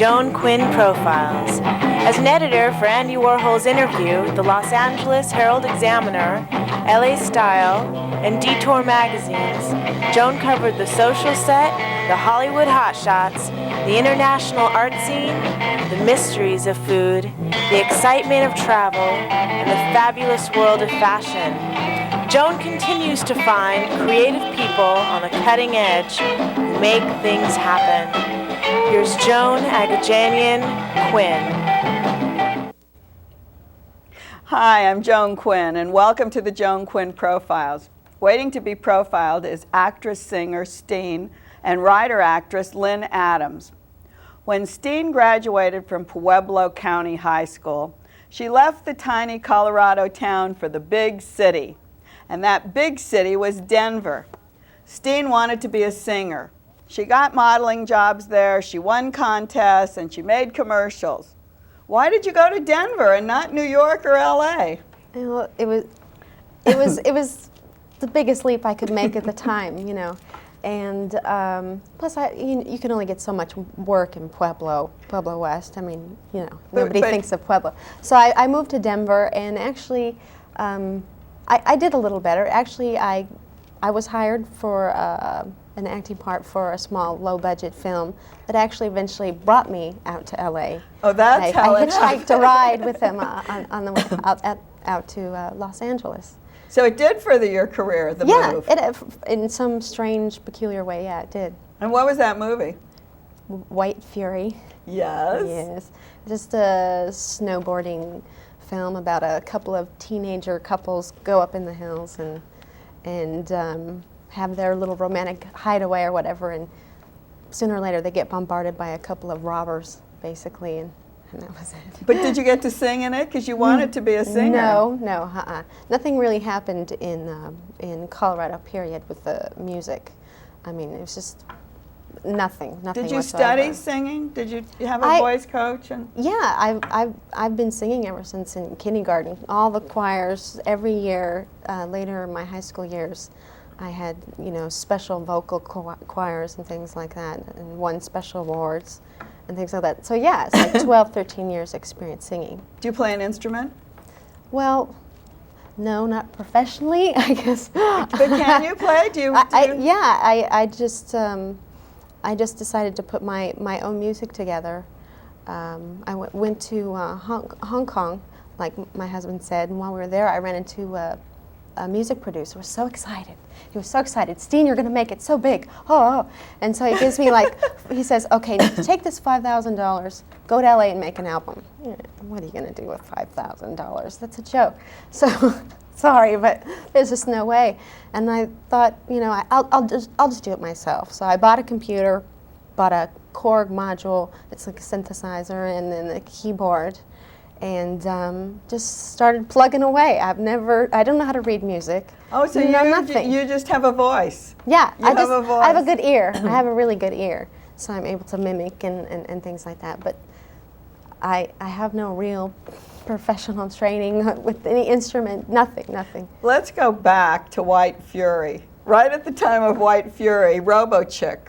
Joan Quinn Profiles. As an editor for Andy Warhol's Interview, the Los Angeles Herald-Examiner, LA Style, and Detour magazines, Joan covered the social set, the Hollywood hotshots, the international art scene, the mysteries of food, the excitement of travel, and the fabulous world of fashion. Joan continues to find creative people on the cutting edge who make things happen. Here's Joan Agajanian Quinn. Hi, I'm Joan Quinn, and welcome to the Joan Quinn Profiles. Waiting to be profiled is actress-singer Steen and writer-actress Lynne Adams. When Steen graduated from Pueblo County High School, she left the tiny Colorado town for the big city. And that big city was Denver. Steen wanted to be a singer. She got modeling jobs there, she won contests, and she made commercials. Why did you go to Denver and not New York or LA? Well, it was the biggest leap I could make at the time, you know. And plus, you can only get so much work in Pueblo West. I mean, you know, nobody thinks of Pueblo. So I moved to Denver, and actually, I did a little better. Actually, I was hired for an acting part for a small, low-budget film that actually eventually brought me out to LA. Oh, that's how I it hitchhiked a ride with them on the way out to Los Angeles. So it did further your career, the move? Yeah, in some strange, peculiar way, yeah, it did. And what was that movie? White Fury. Yes. Yes. Just a snowboarding film about a couple of teenager couples go up in the hills and have their little romantic hideaway or whatever, and sooner or later they get bombarded by a couple of robbers, basically, and that was it. But did you get to sing in it? Because you wanted to be a singer. No. Nothing really happened in Colorado, period, with the music. I mean, it was just nothing Did you whatsoever. study singing? Did you have a voice coach? Yeah, I've been singing ever since in kindergarten. All the choirs, every year, later in my high school years, I had, you know, special vocal choirs and things like that, and won special awards and things like that. So yeah, it's like 12, 13 years experience singing. Do you play an instrument? Well, no, not professionally, I guess. But can you play? I just decided to put my own music together. I went to Hong Kong, like my husband said, and while we were there, I ran into a music producer. Was so excited. He was so excited. Steen, you're going to make it so big. Oh. And so he gives me he says, okay, take this $5,000, go to LA and make an album. What are you going to do with $5,000? That's a joke. So, sorry, but there's just no way. And I thought, you know, I'll just do it myself. So I bought a computer, bought a Korg module. It's like a synthesizer, and then a keyboard, and just started plugging away. I don't know how to read music. Oh, so you just have a voice. Yeah, I have a good ear. I have a really good ear, so I'm able to mimic and things like that. But I have no real professional training with any instrument, nothing. Let's go back to White Fury. Right at the time of White Fury, RoboChick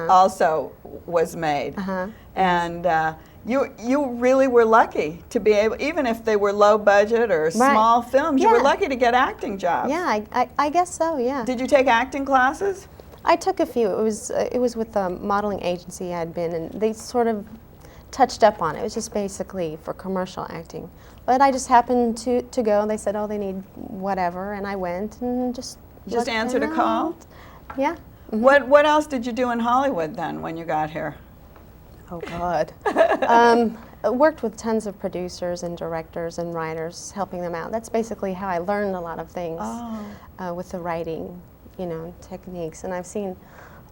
also was made. And you really were lucky to be able, even if they were low budget or small films, you were lucky to get acting jobs. Yeah, I guess so, yeah. Did you take acting classes? I took a few. It was with a modeling agency I'd been, and they sort of touched up on it. It was just basically for commercial acting. But I just happened to go, and they said, oh, they need whatever, and I went and just answered a call? Yeah. What else did you do in Hollywood then when you got here? Oh, God. Worked with tons of producers and directors and writers, helping them out. That's basically how I learned a lot of things with the writing, you know, techniques. And I've seen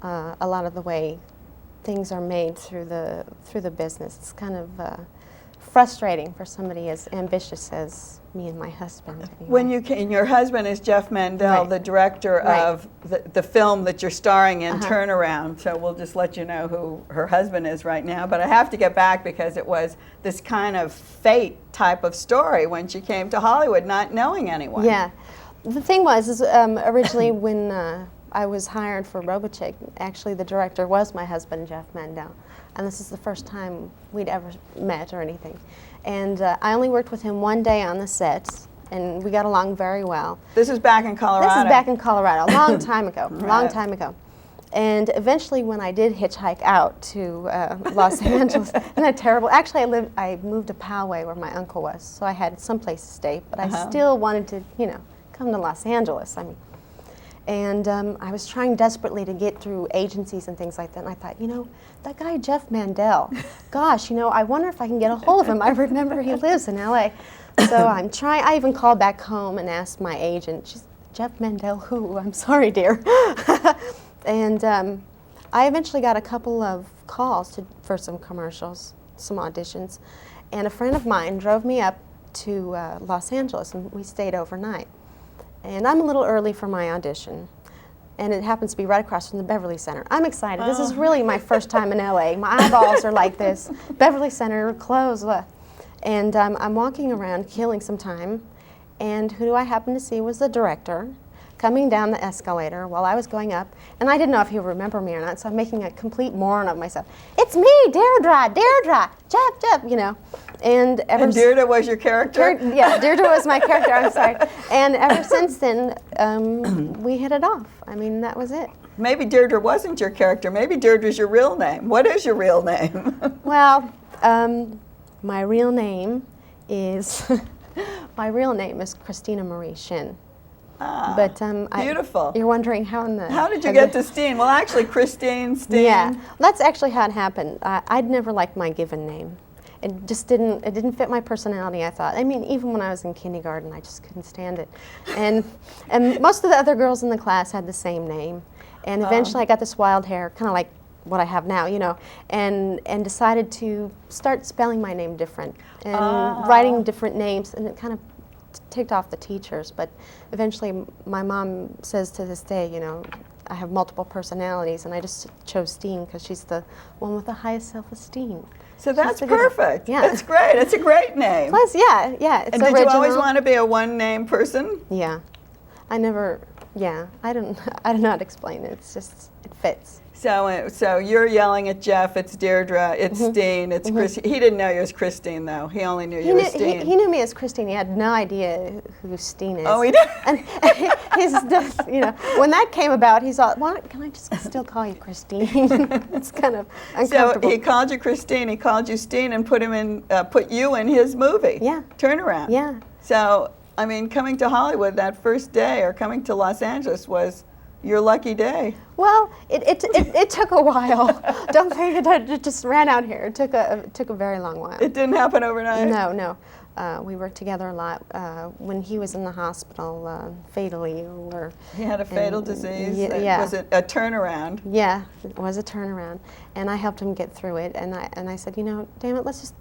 a lot of the way things are made through the business. It's kind of frustrating for somebody as ambitious as me and my husband. Anyway. When you came, your husband is Jeff Mandel, the director of the film that you're starring in, Turnaround. So we'll just let you know who her husband is right now. But I have to get back because it was this kind of fate type of story when she came to Hollywood, not knowing anyone. Yeah. The thing was, originally when I was hired for RoboChick, actually the director was my husband, Jeff Mandel. and this is the first time we'd ever met or anything. And I only worked with him one day on the set, and we got along very well. This is back in Colorado? This is back in Colorado, a long time ago, Right. long time ago. And eventually when I did hitchhike out to Los Angeles, isn't that terrible? Actually, I moved to Poway where my uncle was, so I had some place to stay, but I still wanted to, you know, come to Los Angeles. I mean, and I was trying desperately to get through agencies and things like that, and I thought, you know, that guy Jeff Mandel, gosh, you know, I wonder if I can get a hold of him. I remember he lives in LA. So I'm trying, I even called back home and asked my agent, she's, Jeff Mandel who? I'm sorry, dear. And I eventually got a couple of calls for some commercials, some auditions, and a friend of mine drove me up to Los Angeles, and we stayed overnight. And I'm a little early for my audition, and it happens to be right across from the Beverly Center. I'm excited. This is really my first time in LA. My eyeballs are like this. Beverly Center, closed. And I'm walking around, killing some time, and who do I happen to see was the director coming down the escalator while I was going up, and I didn't know if he would remember me or not, so I'm making a complete moron of myself. It's me, Deirdre, Jeff, you know. And Deirdre was your character? Yeah, Deirdre was my character, I'm sorry. And ever since then, we hit it off. I mean, that was it. Maybe Deirdre wasn't your character. Maybe Deirdre's your real name. What is your real name? Well, my real name is Christina Marie Shin. Ah, but beautiful. You're wondering how in the... How did you get to Steen? Well, actually, Steen. Yeah, that's actually how it happened. I'd never liked my given name. It just didn't fit my personality, I thought. I mean, even when I was in kindergarten, I just couldn't stand it. And most of the other girls in the class had the same name. And eventually I got this wild hair, kind of like what I have now, you know, and decided to start spelling my name different and writing different names, and it kind of ticked off the teachers. But eventually my mom says to this day, you know, I have multiple personalities, and I just chose Steen because she's the one with the highest self-esteem. So that's perfect. Yeah. That's great. It's a great name. Plus, yeah, it's and original. did you always want to be a one-name person? Yeah. I don't know how to explain it. It's just, it fits. So you're yelling at Jeff, it's Deirdre, it's Steen, it's Christine. He didn't know you as Christine, though. He only knew you as Steen. He knew me as Christine. He had no idea who Steen is. Oh, he did? And he's just, you know, when that came about, he thought, well, can I just still call you Christine? It's kind of uncomfortable. So he called you Christine, he called you Steen, and put you in his movie. Yeah. Turnaround. Yeah. So, I mean, coming to Hollywood that first day, or coming to Los Angeles, was your lucky day. Well, it took a while. Don't think it just ran out here. It took a very long while. It didn't happen overnight? No. We worked together a lot. When he was in the hospital, fatally ill. He had a fatal disease? Yeah. Was it a turnaround? Yeah, it was a turnaround. And I helped him get through it. And I said, you know, damn it, let's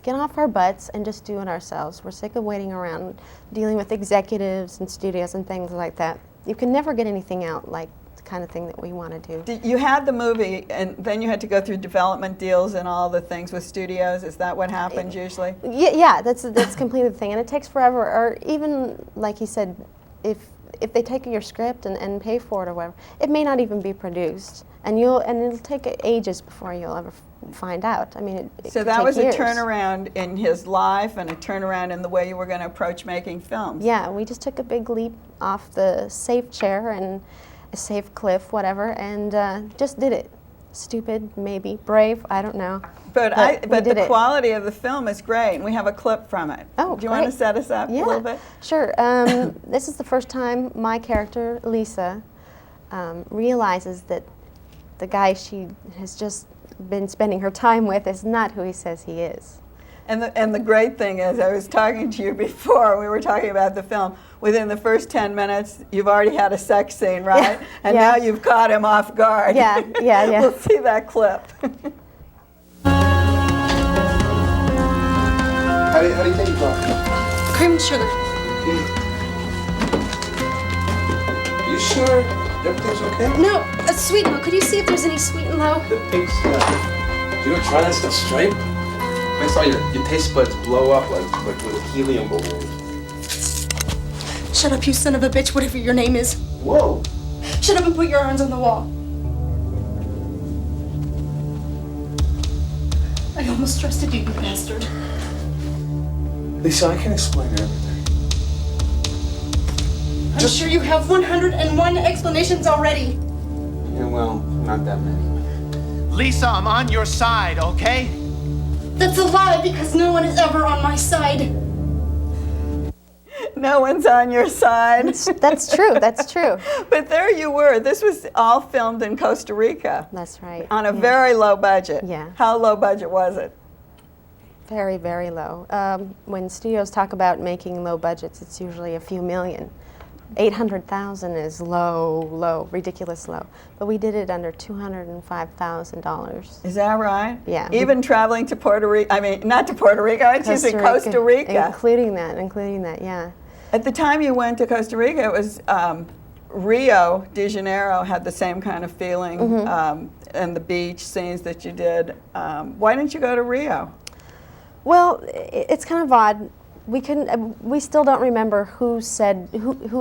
get off our butts and just do it ourselves. We're sick of waiting around, dealing with executives and studios and things like that. You can never get anything out like the kind of thing that we want to do. You had the movie, and then you had to go through development deals and all the things with studios. Is that what happens usually? Yeah, that's completely the thing, and it takes forever. Or even, like he said, if they take your script and pay for it or whatever, it may not even be produced, and it'll take ages before you'll ever find out. I mean, so that was years. A turnaround in his life and a turnaround in the way you were going to approach making films. Yeah, we just took a big leap off the safe chair and a safe cliff, whatever, and just did it. Stupid, maybe, brave, I don't know. But the quality of the film is great, and we have a clip from it. Oh, do you want to set us up a little bit? Sure. This is the first time my character, Lisa, realizes that the guy she has just been spending her time with is not who he says he is. And the great thing is, I was talking to you before, we were talking about the film, within the first 10 minutes, you've already had a sex scene, right? Yeah. And now you've caught him off guard. Yeah. We'll see that clip. How do you take coffee? Cream and sugar. Okay. You sure everything's okay? No, sweet and low. Could you see if there's any sweet and low? The pink stuff. You don't try that stuff straight? I saw your taste buds blow up like with a helium balloon. Shut up, you son of a bitch, whatever your name is. Whoa! Shut up and put your arms on the wall. almost trusted you, you bastard. Lisa, I can explain everything. I'm sure you have 101 explanations already. Yeah, well, not that many. Lisa, I'm on your side, okay? That's a lie because no one is ever on my side. No one's on your side. That's true. That's true. But there you were. This was all filmed in Costa Rica. That's right. On a very low budget. Yeah. How low budget was it? Very, very low. When studios talk about making low budgets, it's usually a few million. 800,000 is low, ridiculous low. But we did it under $205,000. Is that right? Yeah. Even traveling to Puerto Rico, I mean, not to Puerto Rico, I was in Costa Rica. Including that, yeah. At the time you went to Costa Rica, it was Rio de Janeiro had the same kind of feeling, and the beach scenes that you did. Why didn't you go to Rio? Well, it's kind of odd. We couldn't. We still don't remember who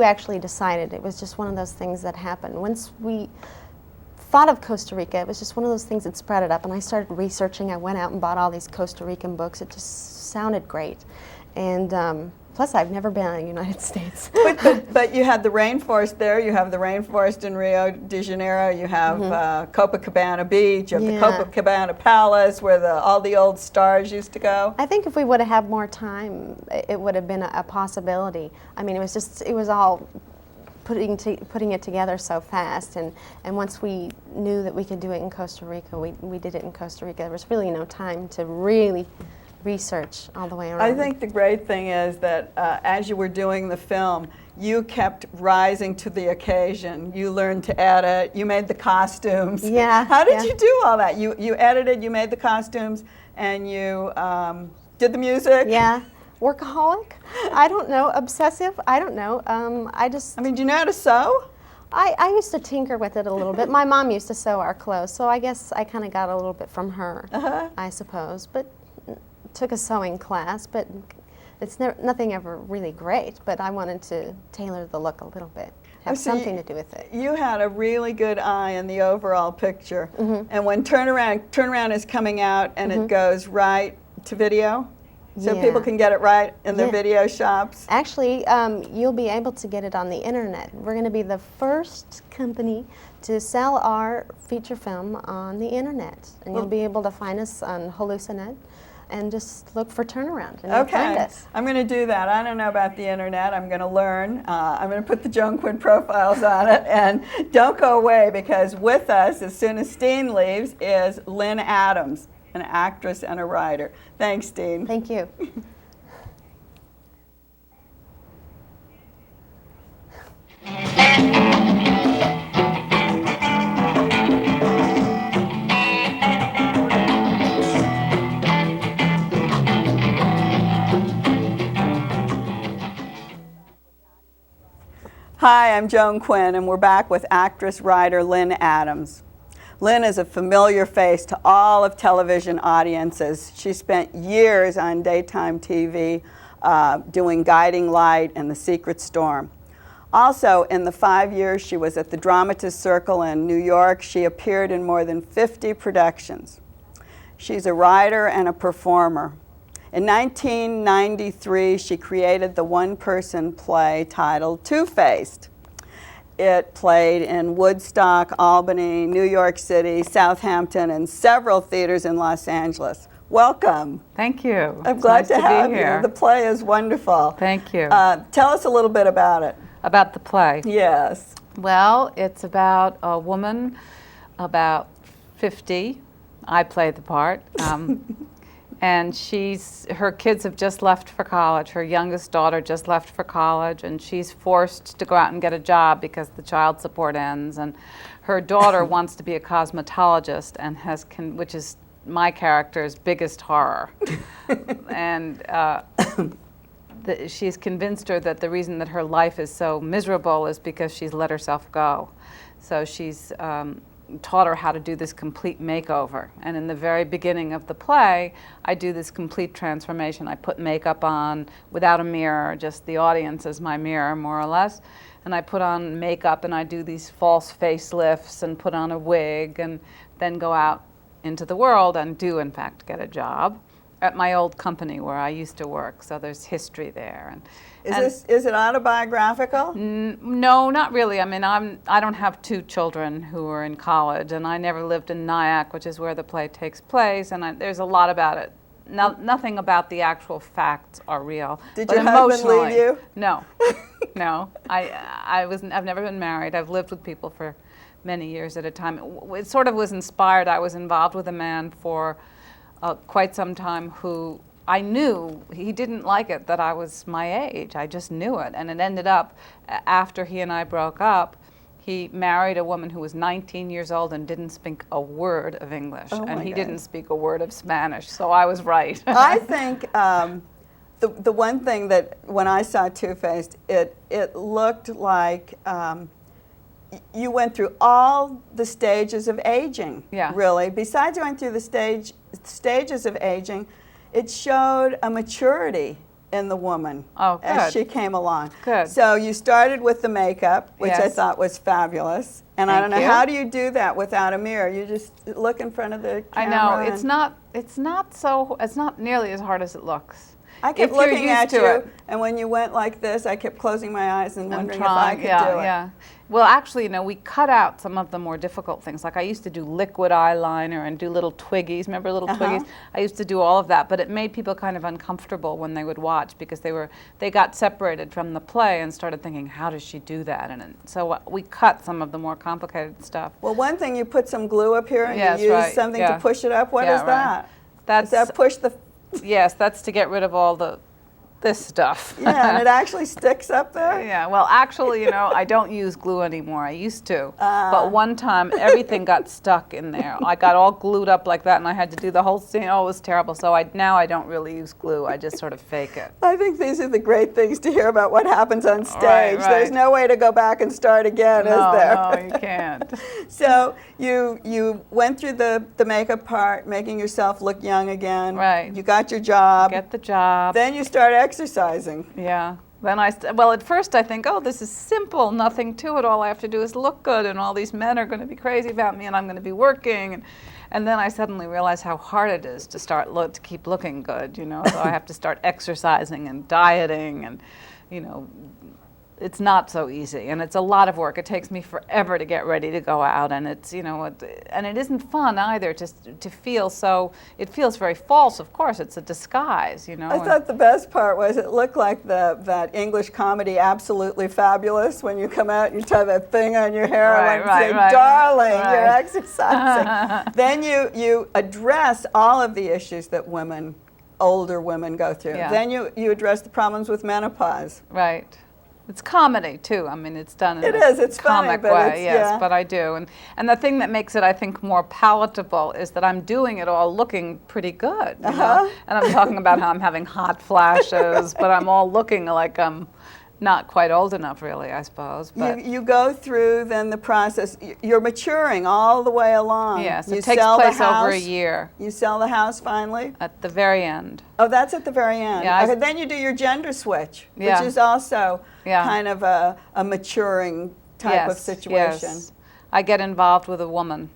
actually decided. It was just one of those things that happened. Once we thought of Costa Rica, it was just one of those things that spread it up. And I started researching. I went out and bought all these Costa Rican books. It just sounded great, and plus I've never been in the United States. But you had the rainforest there. You have the rainforest in Rio de Janeiro. You have Copacabana Beach. You have the Copacabana Palace, where all the old stars used to go. I think if we would have had more time, it would have been a possibility. I mean, it was all putting it together so fast, and once we knew that we could do it in Costa Rica, we did it in Costa Rica. There was really no time to really research all the way around. I think the great thing is that as you were doing the film, you kept rising to the occasion. You learned to edit. You made the costumes. Yeah. How did you do all that? You edited, you made the costumes, and you did the music? Yeah. Workaholic? I don't know. Obsessive? I don't know. I mean, do you know how to sew? I used to tinker with it a little bit. My mom used to sew our clothes, so I guess I kind of got a little bit from her, I suppose. But took a sewing class, but it's nothing ever really great. But I wanted to tailor the look a little bit, have something to do with it. You had a really good eye in the overall picture. And when Turnaround is coming out and it goes right to video, so people can get it right in their video shops. Actually, you'll be able to get it on the internet. We're going to be the first company to sell our feature film on the internet, and you'll be able to find us on Hallucinet. And just look for Turnaround, and you'll find us. I'm going to do that. I don't know about the internet. I'm going to learn. I'm going to put the Joan Quinn profiles on it. And don't go away, because with us, as soon as Steen leaves, is Lynne Adams, an actress and a writer. Thanks, Steen. Thank you. Hi, I'm Joan Quinn, and we're back with actress-writer Lynne Adams. Lynne is a familiar face to all of television audiences. She spent years on daytime TV doing Guiding Light and The Secret Storm. Also, in the 5 years she was at the Dramatist Circle in New York, she appeared in more than 50 productions. She's a writer and a performer. In 1993, she created the one-person play titled Two-Faced. It played in Woodstock, Albany, New York City, Southampton, and several theaters in Los Angeles. Welcome. Thank you. I'm glad to have be here. you. The play is wonderful. Thank you. Tell us a little bit about it. About the play? Yes. Well, it's about a woman about 50. I play the part. And her kids have just left for college. Her youngest daughter just left for college, and she's forced to go out and get a job because the child support ends. And her daughter wants to be a cosmetologist, and which is my character's biggest horror. And she's convinced her that the reason that her life is so miserable is because she's let herself go. So she's taught her how to do this complete makeover. And in the very beginning of the play, I do this complete transformation. I put makeup on without a mirror, just the audience as my mirror, more or less. And I put on makeup, and I do these false facelifts and put on a wig, and then go out into the world and do in fact get a job at my old company where I used to work. So there's history there. Is it autobiographical? No, not really. I mean, I don't have two children who are in college, and I never lived in Nyack, which is where the play takes place, and there's a lot about it. Nothing about the actual facts are real. Did but your husband leave you? No, no. I've never been married. I've lived with people for many years at a time. It sort of was inspired. I was involved with a man for quite some time who I knew he didn't like it that I was my age. I just knew it. And it ended up, after he and I broke up, he married a woman who was 19 years old and didn't speak a word of English. Oh and my he God. didn't speak a word of Spanish. So I was right. I think the one thing that when I saw Two-Faced, it looked like you went through all the stages of aging, really. Besides going through the stages of aging, it showed a maturity in the woman as she came along. Good. So you started with the makeup, which I thought was fabulous. And I don't know, how do you do that without a mirror? You just look in front of the camera. I know, it's not nearly as hard as it looks. I kept looking at you, and when you went like this, I kept closing my eyes and wondering if I could do it. Yeah. Well, actually, we cut out some of the more difficult things. Like I used to do liquid eyeliner and do little twiggies. Remember little twiggies? I used to do all of that, but it made people kind of uncomfortable when they would watch because they got separated from the play and started thinking, how does she do that? And so we cut some of the more complicated stuff. Well, one thing, you put some glue up here and you use something to push it up. What is that? Does that push the... Yes, that's to get rid of all this stuff. Yeah, and it actually sticks up there? Yeah, well, actually, I don't use glue anymore. I used to. But one time, everything got stuck in there. I got all glued up like that, and I had to do the whole scene. Oh, it was terrible. So now I don't really use glue. I just sort of fake it. I think these are the great things to hear about what happens on stage. Right. There's no way to go back and start again, is there? No, you can't. So you went through the makeup part, making yourself look young again. Right. You got your job. Get the job. Then you start exercising. Yeah. Then well, at first I think, oh, this is simple, nothing to it. All I have to do is look good, and all these men are going to be crazy about me, and I'm going to be working. And then I suddenly realized how hard it is to to keep looking good, So I have to start exercising and dieting, and it's not so easy, and it's a lot of work. It takes me forever to get ready to go out, and it's and it isn't fun either to feel so. It feels very false. Of course, it's a disguise, I thought the best part was it looked like that English comedy Absolutely Fabulous when you come out and you tie that thing on your hair and say, "Darling, you're exercising." Then you address all of the issues that older women go through. Yeah. Then you address the problems with menopause. Right. It's comedy too. I mean, it's done in it's comic funny, but way. Yes, but I do, and the thing that makes it, I think, more palatable is that I'm doing it all looking pretty good. You know? And I'm talking about how I'm having hot flashes, but I'm all looking like I'm not quite old enough, really, I suppose. But you go through then the process. You're maturing all the way along. Yes, you it takes place over a year. You sell the house finally? At the very end. Oh, that's at the very end. Yeah, okay, then you do your gender switch, Yeah. which is also kind of a maturing type of situation. Yes. I get involved with a woman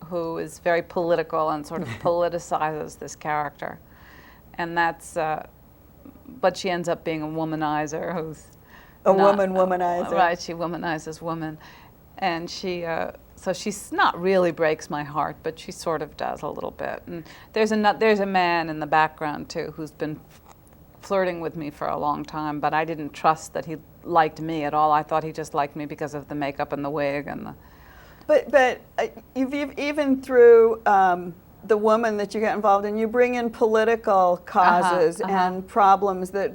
who is very political and sort of politicizes this character. And that's, but she ends up being a womanizer who's a womanizer. Right, she womanizes women. And so she's not really breaks my heart, but she sort of does a little bit. And there's a man in the background too who's been flirting with me for a long time, but I didn't trust that he liked me at all. I thought he just liked me because of the makeup and the wig and the... But you've even through the woman that you get involved in, you bring in political causes and problems that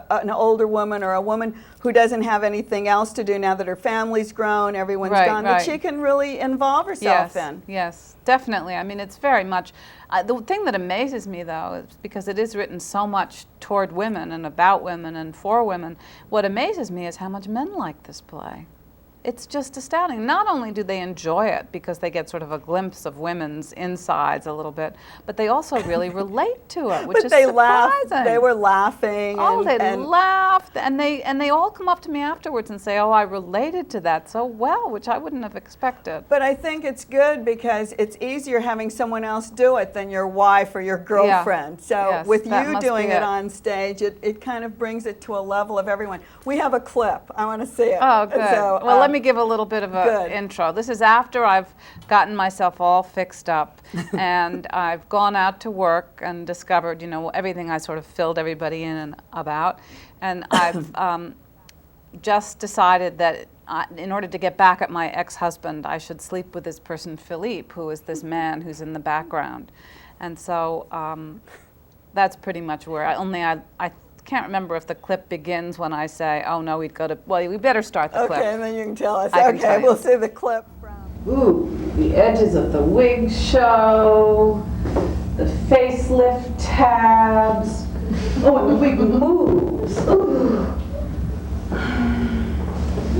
an older woman or a woman who doesn't have anything else to do now that her family's grown, everyone's gone, that she can really involve herself in. Yes, definitely. I mean, it's very much, the thing that amazes me though, is because it is written so much toward women and about women and for women, what amazes me is how much men like this play. it's just astounding. Not only do they enjoy it because they get sort of a glimpse of women's insides a little bit, but they also really relate to it, which But is they surprising. laughed. They were laughing. Oh, they and laughed, and they all come up to me afterwards and say, "Oh, I related to that so well," which I wouldn't have expected. But I think it's good because it's easier having someone else do it than your wife or your girlfriend. So Yes, with that you must doing be it it. on stage, it kind of brings it to a level of everyone. We have a clip. I want to see it. Oh, good. So, Well, let me give a little bit of good. an intro. This is after I've gotten myself all fixed up and I've gone out to work and discovered, everything I sort of filled everybody in and about. And I've just decided that in order to get back at my ex-husband, I should sleep with this person, Philippe, who is this man who's in the background. And so that's pretty much where I can't remember if the clip begins when I say, "Oh no, we'd go to." Well, we better start the clip. Okay, and then you can tell us. I can tell Okay, you. we'll see the clip. Ooh, the edges of the wig show, the facelift tabs. Oh, and the wig moves. Ooh.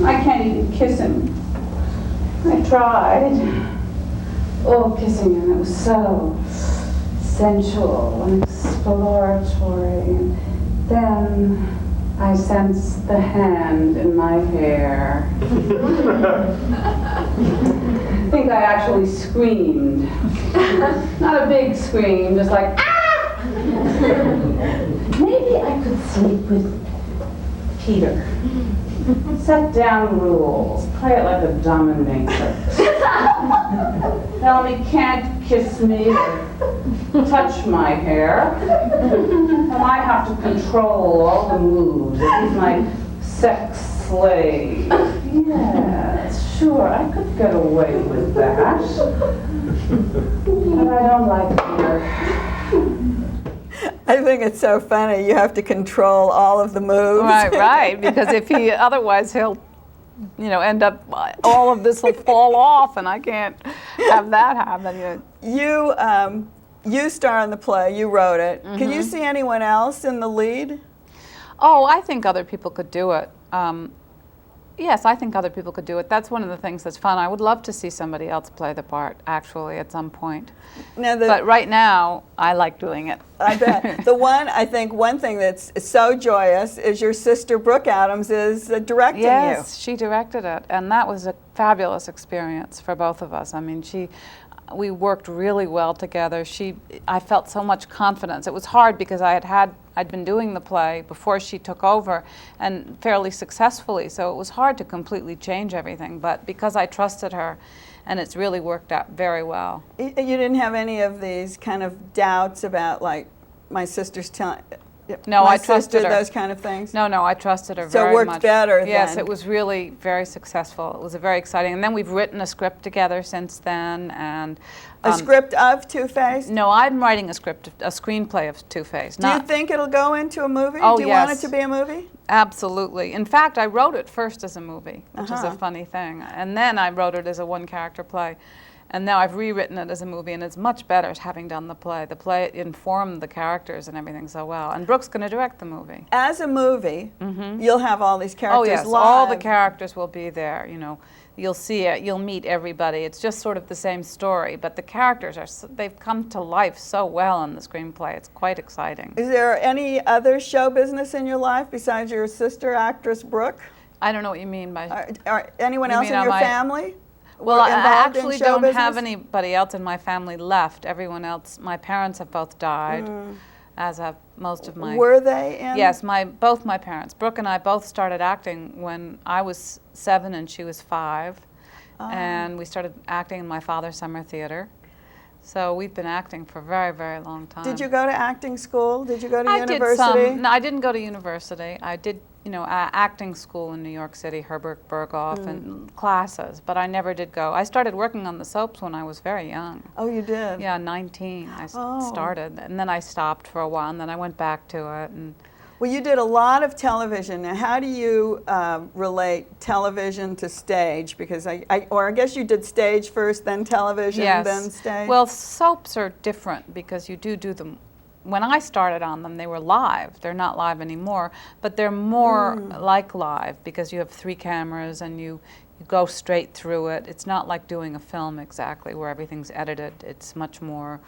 I can't even kiss him. I tried. Oh, kissing him, it was so sensual and exploratory. And then I sensed the hand in my hair. I think I actually screamed. Not a big scream, just like, ah! Maybe I could sleep with Peter. Set down rules, play it like a dominatrix. Tell me can't kiss me or touch my hair. And I have to control all the moves. He's my sex slave. Yes, sure, I could get away with that. But I don't like Peter. I think it's so funny. You have to control all of the moves. Right, because if he, otherwise he'll, end up, all of this will fall off and I can't have that happen. You star in the play. You wrote it. Can you see anyone else in the lead? Oh, I think other people could do it. Yes, I think other people could do it. That's one of the things that's fun. I would love to see somebody else play the part, actually, at some point. Now But right now, I like doing it. I bet. One thing that's so joyous is your sister Brooke Adams is directing Yes, she directed it, and that was a fabulous experience for both of us. I mean, we worked really well together. I felt so much confidence. It was hard because I'd been doing the play before she took over, and fairly successfully, so it was hard to completely change everything, but because I trusted her, and it's really worked out very well. You didn't have any of these kind of doubts about, like, my sister's telling... No, I trusted her. Those kind of things? No, I trusted her So very it worked much. better Yes, then. it was really very successful. It was very exciting. And then we've written a script together since then. And A script of Two-Face? No, I'm writing a screenplay of Two-Face. Do you think it'll go into a movie? Oh, Do you want it yes. to be a movie? Absolutely. In fact, I wrote it first as a movie, which is Uh-huh. a funny thing. And then I wrote it as a one-character play. And now I've rewritten it as a movie, and it's much better having done the play. The play informed the characters and everything so well. And Brooke's going to direct the movie. As a movie, you'll have all these characters Oh yes, live. all the characters will be there. You'll see it. You'll meet everybody. It's just sort of the same story, but the characters they've come to life so well in the screenplay. It's quite exciting. Is there any other show business in your life besides your sister actress Brooke? I don't know what you mean by. Or anyone You else mean in am your I- family? Well, I involved in actually show don't business? have anybody else in my family left. Everyone else, my parents have both died, as have most of my. Were they in? Yes, both my parents. Brooke and I both started acting when I was 7 and she was 5, and we started acting in my father's summer theater. So we've been acting for a very, very long time. Did you go to acting school? Did you go to I university? did some. No, I didn't go to university. I did, acting school in New York City, Herbert Berghoff, and classes, but I never did go. I started working on the soaps when I was very young. Oh, you did? Yeah, 19. I Oh. started, and then I stopped for a while, and then I went back to it. And Well, you did a lot of television. Now, how do you relate television to stage? Because I guess you did stage first, then television, yes. then stage. Well, soaps are different because you do them when I started on them, they were live. They're not live anymore, but they're more like live because you have 3 cameras and you go straight through it. It's not like doing a film exactly where everything's edited. It's much more,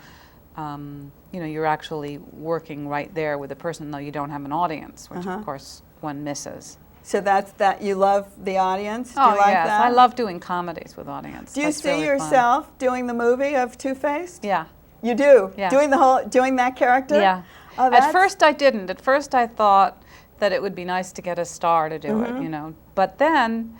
you know, you're actually working right there with the person, though you don't have an audience, which of course one misses. So that's that. You love the audience? Do Oh you like yes, that? I love doing comedies with audience. Do you That's see really yourself fun. doing the movie of Two-Faced? Yeah. You do? Yeah. Doing that character? Yeah. Oh, At first I didn't. At first I thought that it would be nice to get a star to do it, you know. But then,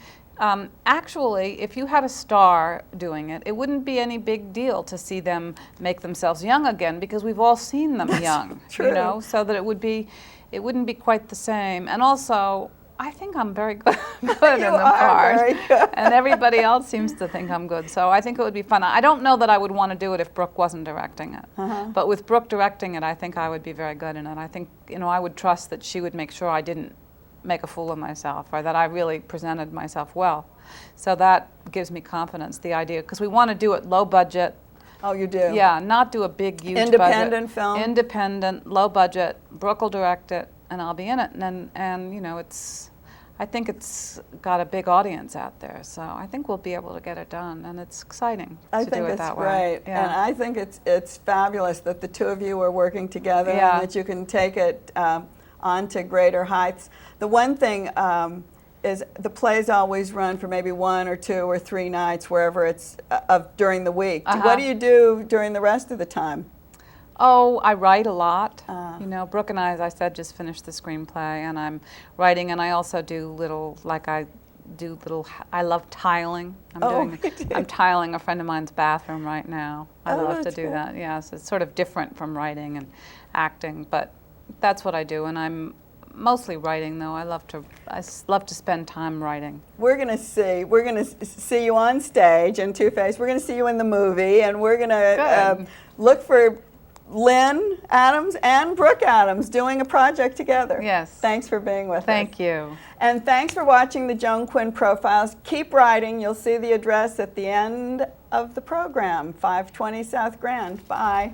actually, if you had a star doing it, it wouldn't be any big deal to see them make themselves young again because we've all seen them young, true. you know. So that it wouldn't be quite the same. And also, I think I'm very good, in the part, very good. and everybody else seems to think I'm good. So I think it would be fun. I don't know that I would want to do it if Brooke wasn't directing it, but with Brooke directing it, I think I would be very good in it. I think, you know, I would trust that she would make sure I didn't make a fool of myself or that I really presented myself well. So that gives me confidence. The idea, because we want to do it low budget. Oh, you do? Yeah, not do a big, huge Independent budget. film? Independent, low budget. Brooke will direct it, and I'll be in it. And you know, I think it's got a big audience out there, so I think we'll be able to get it done, and it's exciting to do it that way. I think it's great, Yeah. and I think it's fabulous that the 2 of you are working together Yeah. and that you can take it on to greater heights. The one thing is the plays always run for maybe 1 or 2 or 3 nights, wherever it's during the week. What do you do during the rest of the time? Oh, I write a lot. You know, Brooke and I, as I said, just finished the screenplay, and I'm writing, and I also do little, I love tiling. I'm tiling a friend of mine's bathroom right now. I love to that's do good. that, yes. It's sort of different from writing and acting, but that's what I do, and I'm mostly writing, though. I love to spend time writing. We're going to see you on stage in Two-Faced. We're going to see you in the movie, and we're going to look for Lynne Adams and Brooke Adams doing a project together. Yes. Thanks for being with us. Thank you. And thanks for watching the Joan Quinn Profiles. Keep writing. You'll see the address at the end of the program, 520 South Grand. Bye.